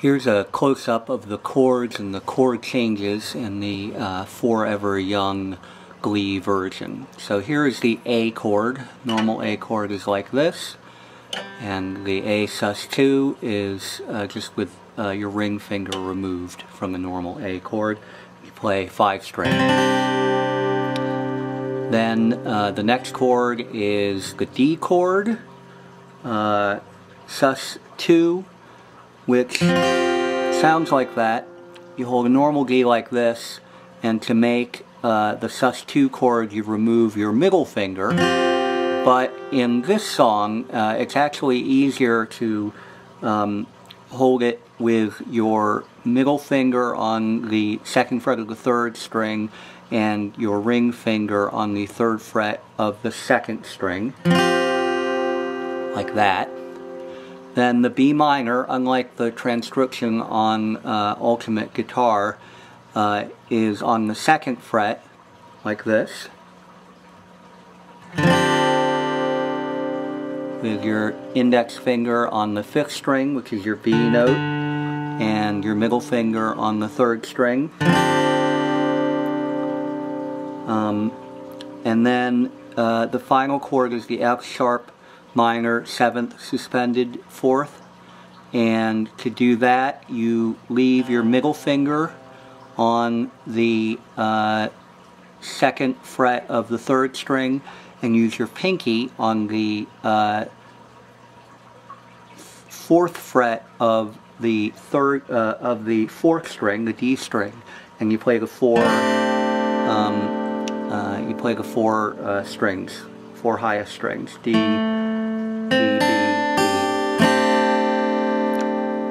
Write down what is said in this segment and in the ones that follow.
Here's a close-up of the chords and the chord changes in the Forever Young Glee version. So here is the A chord. Normal A chord is like this, and the A sus2 is just with your ring finger removed from the normal A chord. You play 5 strings. Then the next chord is the D chord, sus2, which sounds like that. You hold a normal D like this, and to make the sus2 chord you remove your middle finger. But in this song it's actually easier to hold it with your middle finger on the 2nd fret of the 3rd string and your ring finger on the 3rd fret of the 2nd string, like that. Then the B minor, unlike the transcription on Ultimate Guitar, is on the 2nd fret, like this, with your index finger on the 5th string, which is your B note, and your middle finger on the 3rd string. And then the final chord is the F sharp minor 7th suspended 4th, and to do that you leave your middle finger on the 2nd fret of the 3rd string and use your pinky on the 4th fret of the 4th string, the D string, and you play the four strings, 4 highest strings, D,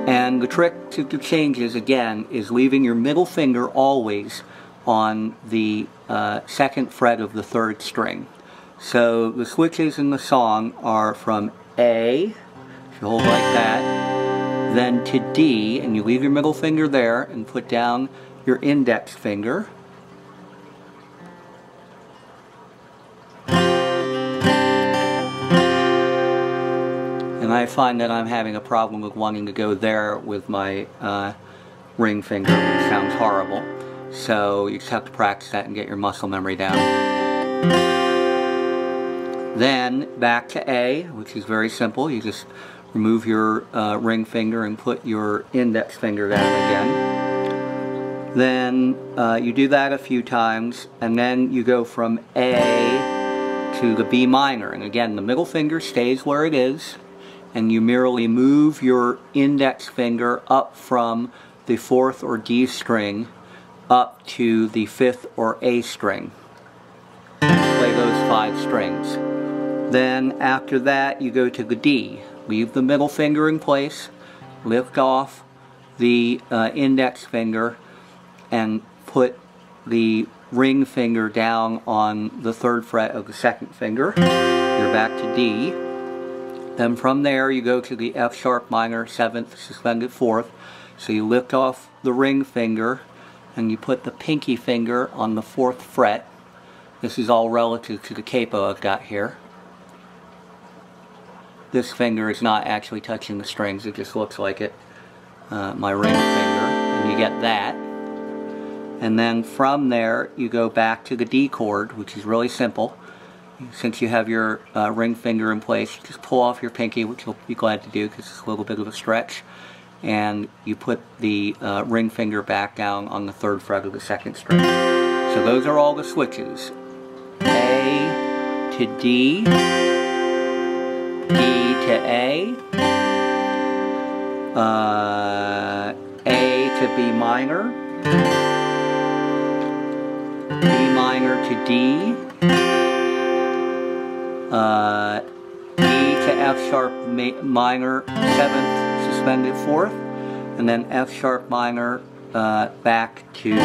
and the trick to the changes, again, is leaving your middle finger always on the 2nd fret of the 3rd string. So the switches in the song are from A, if you hold like that, then to D, and you leave your middle finger there and put down your index finger. And I find that I'm having a problem with wanting to go there with my ring finger, which sounds horrible. So you just have to practice that and get your muscle memory down. Then back to A, which is very simple. You just remove your ring finger and put your index finger down again. Then you do that a few times, and then you go from A to the B minor. And again, the middle finger stays where it is, and you merely move your index finger up from the 4th or D string up to the 5th or A string. Play those 5 strings. Then after that you go to the D. Leave the middle finger in place, lift off the index finger, and put the ring finger down on the 3rd fret of the 2nd finger. You're back to D. Then from there you go to the F sharp minor 7th suspended 4th. So you lift off the ring finger and you put the pinky finger on the 4th fret. This is all relative to the capo I've got here. This finger is not actually touching the strings, it just looks like it. My ring finger, and you get that. And then from there you go back to the D chord, which is really simple. Since you have your ring finger in place, you just pull off your pinky, which you'll be glad to do because it's a little bit of a stretch, and you put the ring finger back down on the 3rd fret of the 2nd string. So those are all the switches. A to D, D to A to B minor, B minor to D, D to F sharp minor 7th suspended 4th, and then F sharp minor back to D.